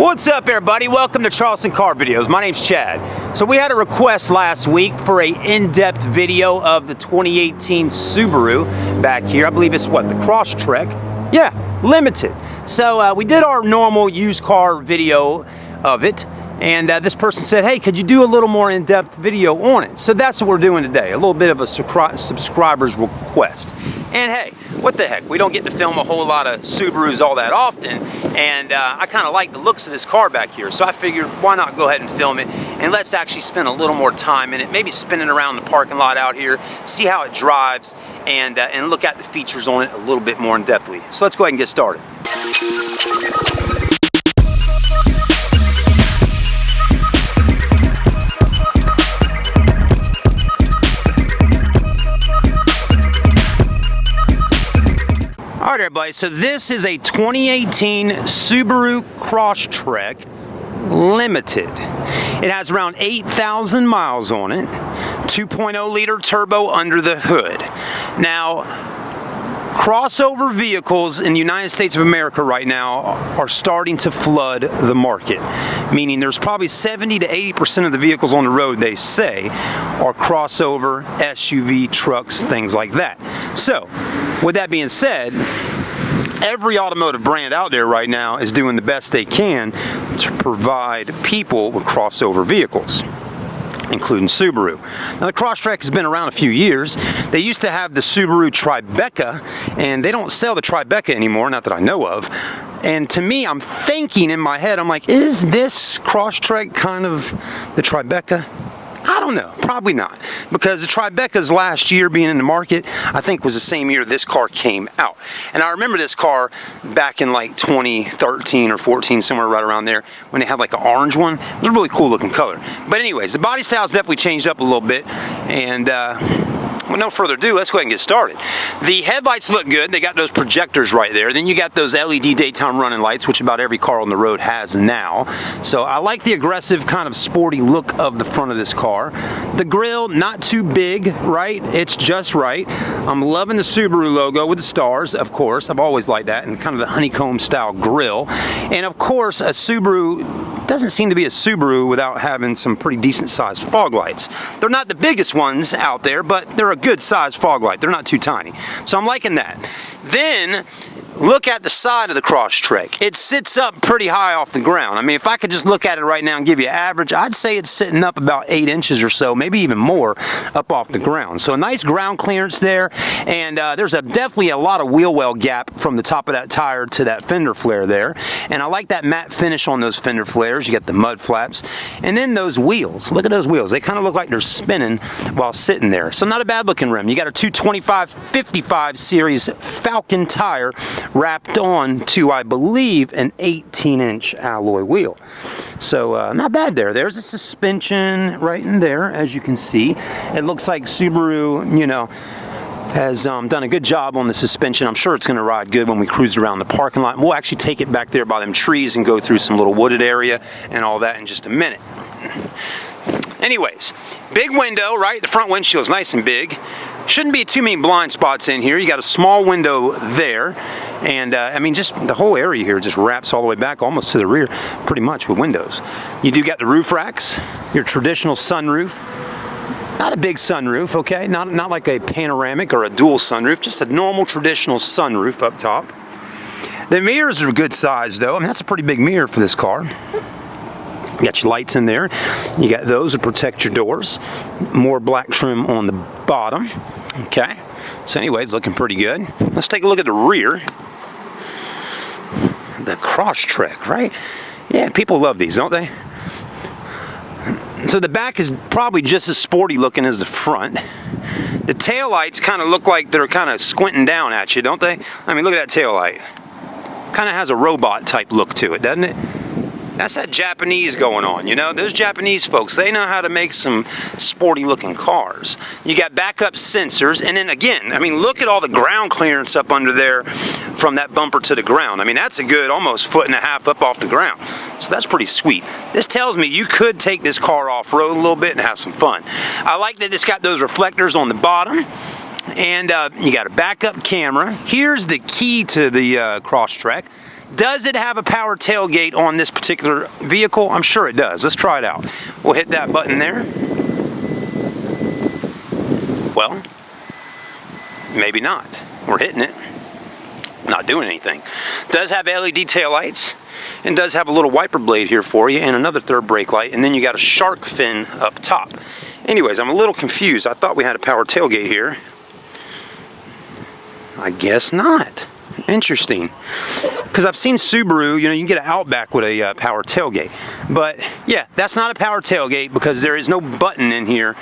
What's up, everybody? Welcome to Charleston Car Videos. My name's Chad. So we had a request last week for a in-depth video of the 2018 Subaru back here. I believe it's what, the Crosstrek? Yeah, limited. So we did our normal used car video of it, and this person said, hey, could you do a little more in-depth video on it? So that's what we're doing today, a little bit of a subscriber's request. And hey, what the heck, we don't get to film a whole lot of Subarus all that often, and I kind of like the looks of this car back here, so I figured why not go ahead and film it, and let's actually spend a little more time in it, maybe spinning around the parking lot out here, see how it drives, and look at the features on it a little bit more in-depthly. So let's go ahead and get started. All right, everybody, so this is a 2018 Subaru Crosstrek Limited. It has around 8,000 miles on it, 2.0 liter turbo under the hood. Now, crossover vehicles in the United States of America right now are starting to flood the market, meaning there's probably 70 to 80% of the vehicles on the road, they say, are crossover, SUV, trucks, things like that. So, with that being said, every automotive brand out there right now is doing the best they can to provide people with crossover vehicles, including Subaru. Now, the Crosstrek has been around a few years. They used to have the Subaru Tribeca, and they don't sell the Tribeca anymore, not that I know of. And to me, I'm thinking in my head, I'm like, is this Crosstrek kind of the Tribeca? I don't know, probably not, because the Tribeca's last year being in the market, I think was the same year this car came out. And I remember this car back in like 2013 or 14, somewhere right around there, when they had like an orange one. It was a really cool looking color. But anyways, the body style's definitely changed up a little bit, and with no further ado, let's go ahead and get started. The headlights look good. They got those projectors right there. Then you got those LED daytime running lights, which about every car on the road has now. So I like the aggressive kind of sporty look of the front of this car. The grille, not too big, right? It's just right. I'm loving the Subaru logo with the stars, of course. I've always liked that, and kind of the honeycomb style grille. And of course, a Subaru doesn't seem to be a Subaru without having some pretty decent sized fog lights. They're not the biggest ones out there, but they're a good sized fog light. They're not too tiny. So I'm liking that. Then look at the side of the Crosstrek. It sits up pretty high off the ground. I mean, if I could just look at it right now and give you an average, I'd say it's sitting up about 8 inches or so, maybe even more, up off the ground. So a nice ground clearance there, and there's definitely a lot of wheel well gap from the top of that tire to that fender flare there. And I like that matte finish on those fender flares. You got the mud flaps. And then those wheels. Look at those wheels. They kind of look like they're spinning while sitting there. So not a bad looking rim. You got a 225/55 series Falcon tire wrapped on to, I believe, an 18-inch alloy wheel. So not bad there. There's a suspension right in there, as you can see. It looks like Subaru, you know, has done a good job on the suspension. I'm sure it's going to ride good when we cruise around the parking lot. We'll actually take it back there by them trees and go through some little wooded area and all that in just a minute. Anyways, big window, right? The front windshield's nice and big. Shouldn't be too many blind spots in here. You got a small window there, and I mean, just the whole area here just wraps all the way back almost to the rear, pretty much, with windows. You do got the roof racks, your traditional sunroof. Not a big sunroof, okay? Not like a panoramic or a dual sunroof, just a normal traditional sunroof up top. The mirrors are good size, though. I mean, that's a pretty big mirror for this car. You got your lights in there. You got those to protect your doors. More black trim on the bottom. Okay. So anyways, looking pretty good. Let's take a look at the rear. The Crosstrek, right? Yeah, people love these, don't they? So the back is probably just as sporty looking as the front. The taillights kind of look like they're kind of squinting down at you, don't they? I mean, look at that taillight. Kind of has a robot type look to it, doesn't it? That's that Japanese going on, you know? Those Japanese folks, they know how to make some sporty looking cars. You got backup sensors, and then again, I mean, look at all the ground clearance up under there from that bumper to the ground. I mean, that's a good almost 1.5 feet up off the ground. So that's pretty sweet. This tells me you could take this car off-road a little bit and have some fun. I like that it's got those reflectors on the bottom. And you got a backup camera. Here's the key to the Crosstrek. Does it have a power tailgate on this particular vehicle? I'm sure it does. Let's try it out. We'll hit that button there. Well, maybe not. We're hitting it. Not doing anything. Does have LED taillights and does have a little wiper blade here for you and another third brake light, and then you got a shark fin up top. Anyways, I'm a little confused. I thought we had a power tailgate here. I guess not. Interesting. Because I've seen Subaru, you know, you can get an Outback with a power tailgate. But yeah, that's not a power tailgate because there is no button in here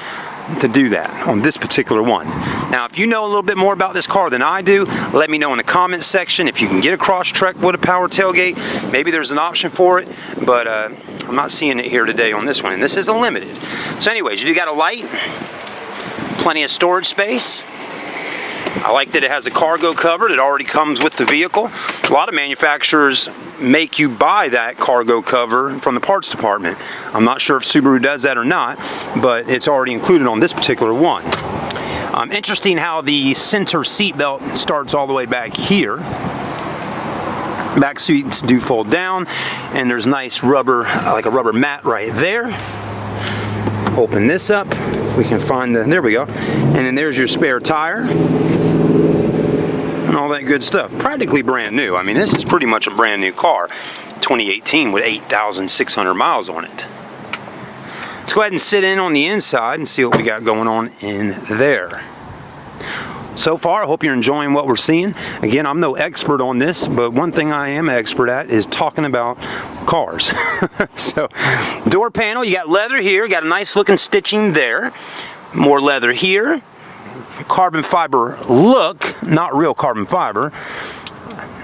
to do that on this particular one. Now, if you know a little bit more about this car than I do, let me know in the comments section. If you can get a Crosstrek with a power tailgate, maybe there's an option for it, but I'm not seeing it here today on this one, and this is a limited. So anyways, you got a light, plenty of storage space. I like that it has a cargo cover that already comes with the vehicle. A lot of manufacturers make you buy that cargo cover from the parts department. I'm not sure if Subaru does that or not, but it's already included on this particular one. Interesting how the center seat belt starts all the way back here. Back seats do fold down, and there's nice rubber, like a rubber mat right there. Open this up, if we can find the, there we go. And then there's your spare tire. And all that good stuff. Practically brand new. I mean, this is pretty much a brand new car. 2018 with 8,600 miles on it. Let's go ahead and sit in on the inside and see what we got going on in there. So far, I hope you're enjoying what we're seeing. Again, I'm no expert on this, but one thing I am expert at is talking about cars. So, door panel, you got leather here, got a nice looking stitching there. More leather here. Carbon fiber look, not real carbon fiber.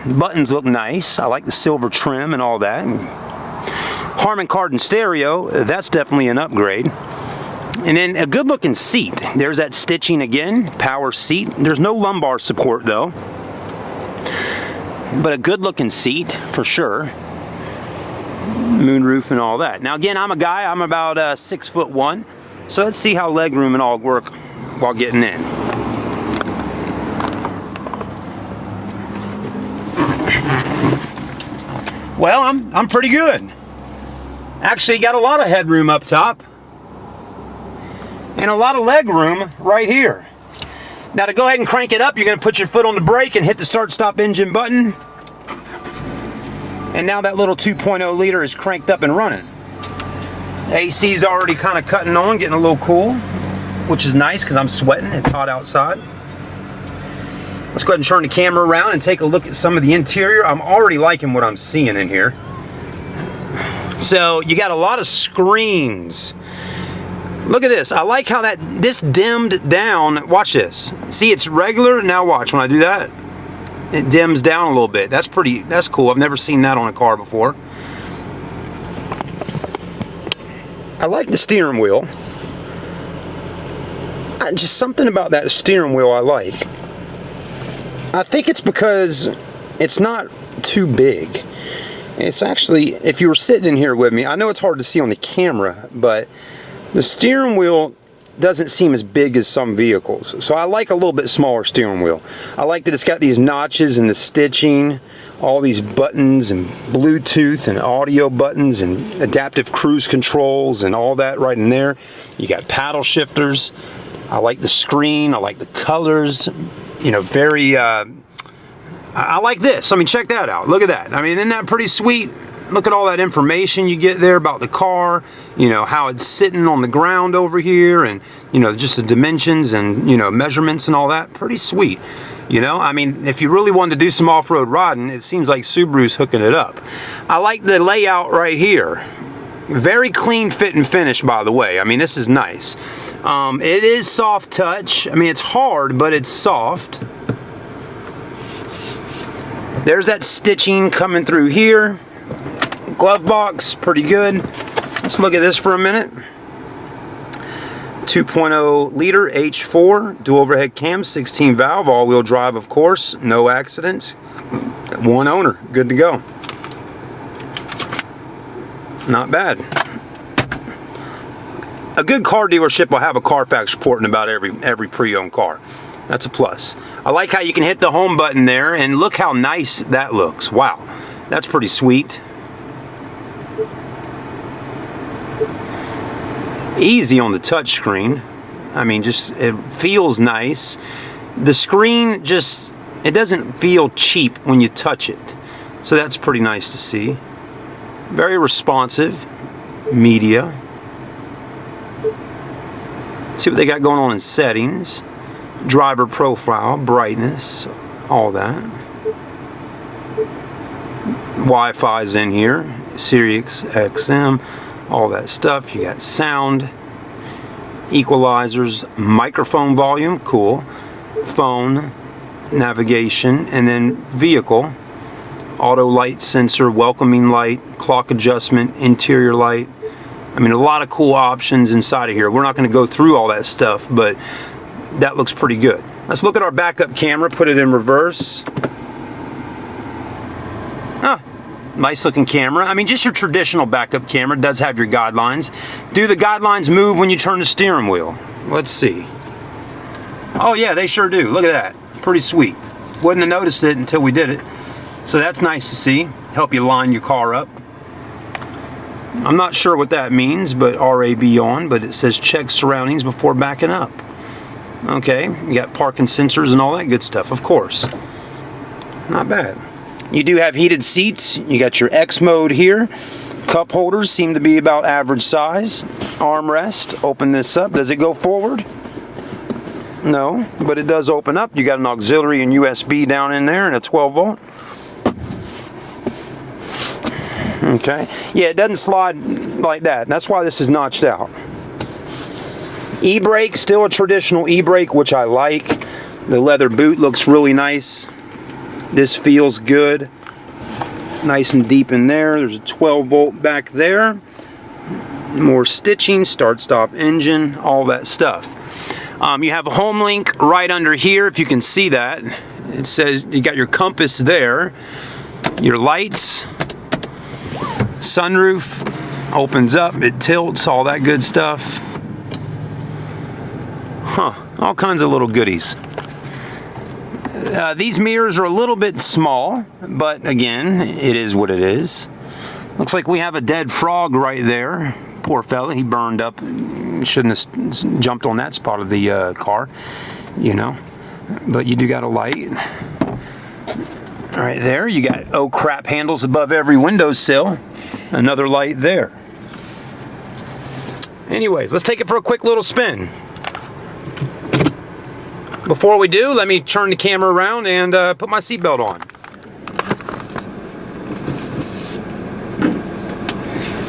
Buttons look nice. I like the silver trim and all that. Harman Kardon stereo, that's definitely an upgrade. And then a good looking seat. There's that stitching again, power seat. There's no lumbar support though. But a good looking seat for sure. Moonroof and all that. Now again, I'm a guy, I'm about 6'1". So let's see how legroom and all work while getting in. Well, I'm pretty good. Actually got a lot of headroom up top. And a lot of leg room right here. Now to go ahead and crank it up, you're going to put your foot on the brake and hit the start stop engine button. And now that little 2.0 liter is cranked up and running. AC's already kind of cutting on, getting a little cool, which is nice because I'm sweating. It's hot outside. Let's go ahead and turn the camera around and take a look at some of the interior. I'm already liking what I'm seeing in here. So you got a lot of screens. Look at this. I like how this dimmed down. Watch this. See, it's regular. Now watch when I do that. It dims down a little bit. That's cool. I've never seen that on a car before. I like the steering wheel. Just something about that steering wheel I like. I think it's because it's not too big. It's actually, if you were sitting in here with me, I know it's hard to see on the camera, but the steering wheel doesn't seem as big as some vehicles. So I like a little bit smaller steering wheel. I like that it's got these notches and the stitching, all these buttons and Bluetooth and audio buttons and adaptive cruise controls and all that right in there. You got paddle shifters. I like the screen. I like the colors. You know, very, I like this. I mean, check that out. Look at that. I mean, isn't that pretty sweet? Look at all that information you get there about the car, you know, how it's sitting on the ground over here, and, you know, just the dimensions and, you know, measurements and all that. Pretty sweet. You know, I mean, if you really wanted to do some off-road riding, it seems like Subaru's hooking it up. I like the layout right here. Very clean fit and finish, by the way. I mean, this is nice. It is soft touch. I mean, it's hard, but it's soft. There's that stitching coming through here. Glove box, pretty good. Let's look at this for a minute. 2.0 liter H4, dual overhead cam, 16 valve, all-wheel drive, of course, no accidents. One owner, good to go. Not bad. A good car dealership will have a Carfax report in about every pre-owned car. That's a plus. I like how you can hit the home button there, and look how nice that looks. Wow. That's pretty sweet. Easy on the touch screen. I mean, just it feels nice. The screen just, it doesn't feel cheap when you touch it. So that's pretty nice to see. Very responsive. Media. See what they got going on in settings. Driver profile, brightness, all that. Wi-Fi's in here. Sirius XM, all that stuff. You got sound, equalizers, microphone volume, cool. Phone, navigation, and then vehicle. Auto light sensor, welcoming light, clock adjustment, interior light. I mean, a lot of cool options inside of here. We're not going to go through all that stuff, but that looks pretty good. Let's look at our backup camera, put it in reverse. Nice looking camera. I mean, just your traditional backup camera. Does have your guidelines. Do the guidelines move when you turn the steering wheel? Let's see. Oh yeah, they sure do. Look at that. Pretty sweet. Wouldn't have noticed it until we did it. So that's nice to see. Help you line your car up. I'm not sure what that means, but RAB on, but it says check surroundings before backing up. Okay, you got parking sensors and all that good stuff, of course. Not bad. You do have heated seats. You got your X mode here. Cup holders seem to be about average size. Armrest. Open this up. Does it go forward? No, but it does open up. You got an auxiliary and USB down in there and a 12 volt. Okay. Yeah, it doesn't slide like that. That's why this is notched out. E-brake, still a traditional e-brake, which I like. The leather boot looks really nice. This feels good. Nice and deep in there. There's a 12 volt back there. More stitching, start stop engine, all that stuff. You have a home link right under here, if you can see that. It says you got your compass there. Your lights. Sunroof opens up, it tilts, all that good stuff. All kinds of little goodies. These mirrors are a little bit small, but again, it is what it is. Looks like we have a dead frog right there. Poor fella, he burned up. Shouldn't have jumped on that spot of the car, you know. But you do got a light. Right there, you got oh crap handles above every windowsill. Another light there. Anyways, let's take it for a quick little spin. Before we do, let me turn the camera around and put my seatbelt on.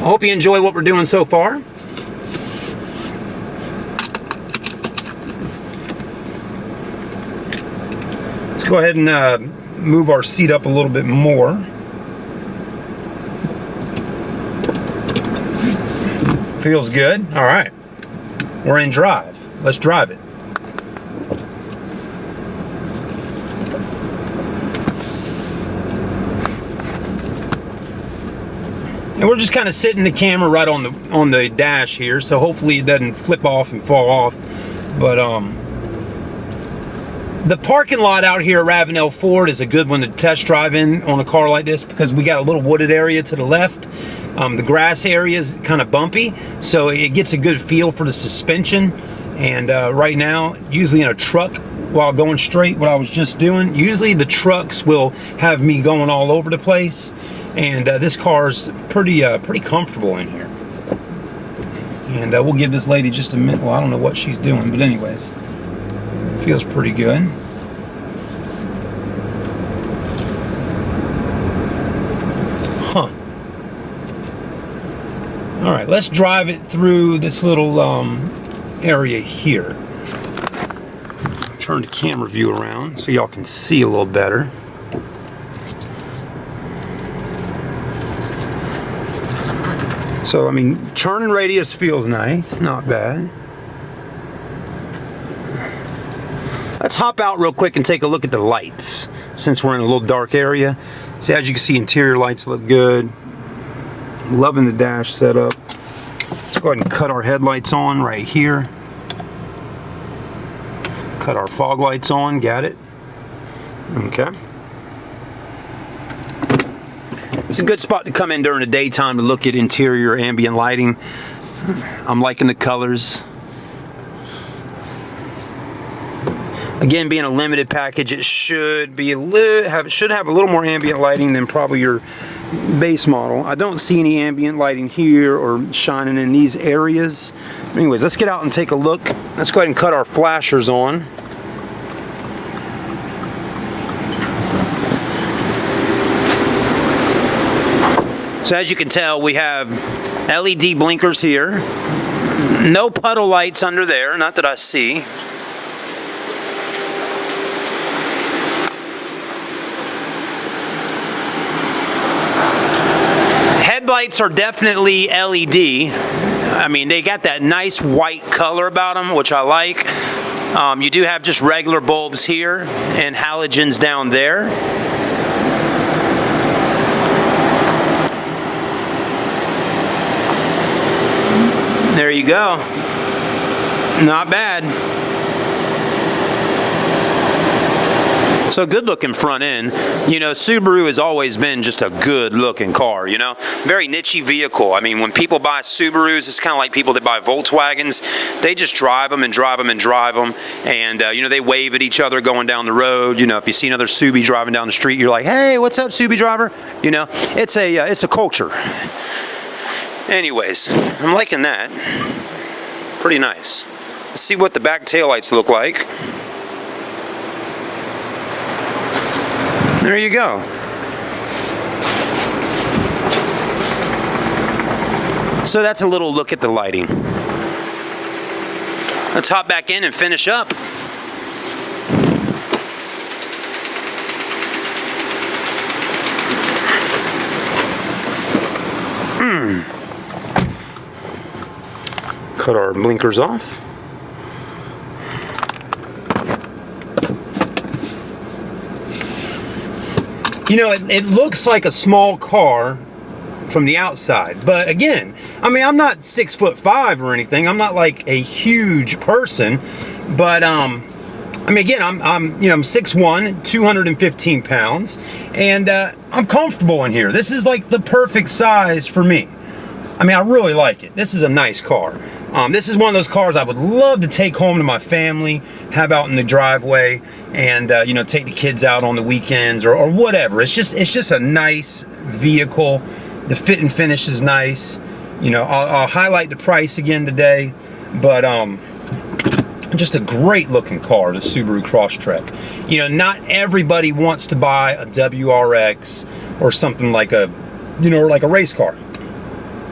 I hope you enjoy what we're doing so far. Let's go ahead and move our seat up a little bit more. Feels good. All right. We're in drive. Let's drive it. And we're just kind of sitting the camera right on the dash here, so hopefully it doesn't flip off and fall off. But the parking lot out here at Ravenel Ford is a good one to test drive in on a car like this because we got a little wooded area to the left. The grass area is kind of bumpy, so it gets a good feel for the suspension. And right now, usually in a truck, while going straight, what I was just doing, usually the trucks will have me going all over the place. And this car is pretty comfortable in here. And we'll give this lady just a minute. Well, I don't know what she's doing, but anyways, it feels pretty good. Huh. All right, let's drive it through this little area here. Turn the camera view around so y'all can see a little better. So, I mean, turning radius feels nice, not bad. Let's hop out real quick and take a look at the lights, since we're in a little dark area. See, as you can see, interior lights look good. Loving the dash setup. Let's go ahead and cut our headlights on right here. Cut our fog lights on, got it? Okay. It's a good spot to come in during the daytime to look at interior ambient lighting. I'm liking the colors. Again, being a limited package, it should have a little more ambient lighting than probably your base model. I don't see any ambient lighting here or shining in these areas. Anyways, let's get out and take a look. Let's go ahead and cut our flashers on. So as you can tell, we have LED blinkers here. No puddle lights under there, not that I see. Headlights are definitely LED. I mean, they got that nice white color about them, which I like. You do have just regular bulbs here and halogens down there. There you go. Not bad. So good looking front end. You know, Subaru has always been just a good looking car, you know. Very niche vehicle. I mean, when people buy Subarus, it's kind of like people that buy Volkswagens. They just drive them and drive them and drive them. And, you know, they wave at each other going down the road. You know, if you see another Subi driving down the street, you're like, hey, what's up, Subi driver? You know, it's a culture. Anyways, I'm liking that. Pretty nice. Let's see what the back taillights look like. There you go. So that's a little look at the lighting. Let's hop back in and finish up. Cut our blinkers off. You know, it looks like a small car from the outside, but again, I mean, I'm not 6'5" or anything. I'm not like a huge person, but I mean, again, I'm 6'1", 215 pounds, and I'm comfortable in here. This is like the perfect size for me. I mean, I really like it. This is a nice car. This is one of those cars I would love to take home to my family, have out in the driveway, and you know, take the kids out on the weekends or whatever. It's just a nice vehicle. The fit and finish is nice. You know, I'll highlight the price again today, but just a great looking car, the Subaru Crosstrek. You know, not everybody wants to buy a WRX or something like a, you know, like a race car.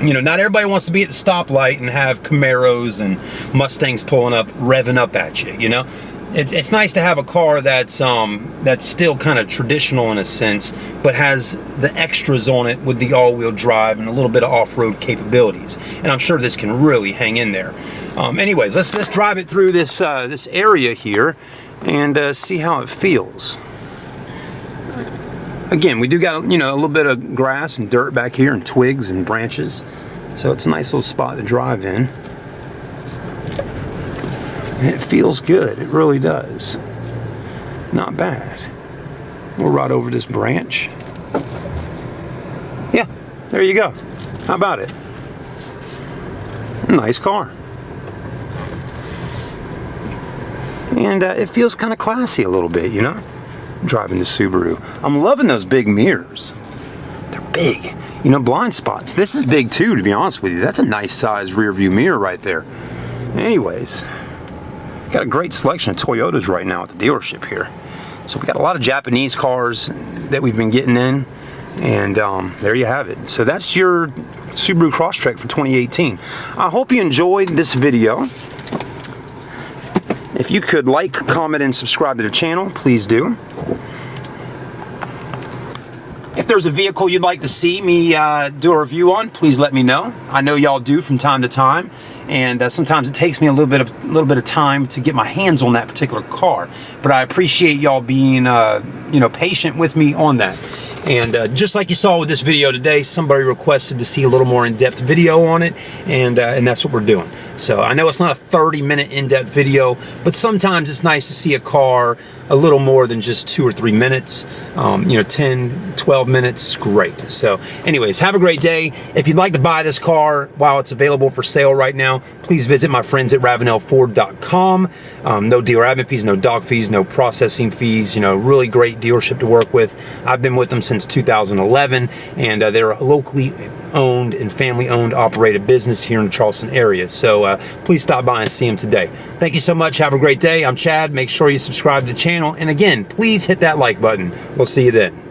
You know, not everybody wants to be at the stoplight and have Camaros and Mustangs pulling up, revving up at you, you know? It's nice to have a car that's still kind of traditional in a sense, but has the extras on it with the all-wheel drive and a little bit of off-road capabilities. And I'm sure this can really hang in there. Anyways, let's drive it through this area here and see how it feels. Again, we do got, you know, a little bit of grass and dirt back here and twigs and branches. So it's a nice little spot to drive in. And it feels good. It really does. Not bad. We'll ride over this branch. Yeah, there you go. How about it? Nice car. And it feels kind of classy a little bit, you know? Driving the Subaru. I'm loving those big mirrors. They're big. You know, blind spots. This is big too, to be honest with you. That's a nice size rear view mirror right there. Anyways, got a great selection of Toyotas right now at the dealership here. So we got a lot of Japanese cars that we've been getting in, and there you have it. So that's your Subaru Crosstrek for 2018. I hope you enjoyed this video. If you could like, comment, and subscribe to the channel, please do. If there's a vehicle you'd like to see me do a review on, please let me know. I know y'all do from time to time, and sometimes it takes me a little bit of time to get my hands on that particular car. But I appreciate y'all being you know, patient with me on that. And just like you saw with this video today, somebody requested to see a little more in-depth video on it, and that's what we're doing. So I know it's not a 30-minute in-depth video, but sometimes it's nice to see a car a little more than just 2 or 3 minutes. 10, 12 minutes, great. So anyways, have a great day. If you'd like to buy this car while it's available for sale right now, please visit my friends at ravenelford.com. No dealer admin fees, no dog fees, no processing fees. Really great dealership to work with. I've been with them since 2011, and they're a locally owned and family owned operated business here in the Charleston area. So please stop by and see them today. Thank you so much. Have a great day. I'm Chad. Make sure you subscribe to the channel. And again, please hit that like button. We'll see you then.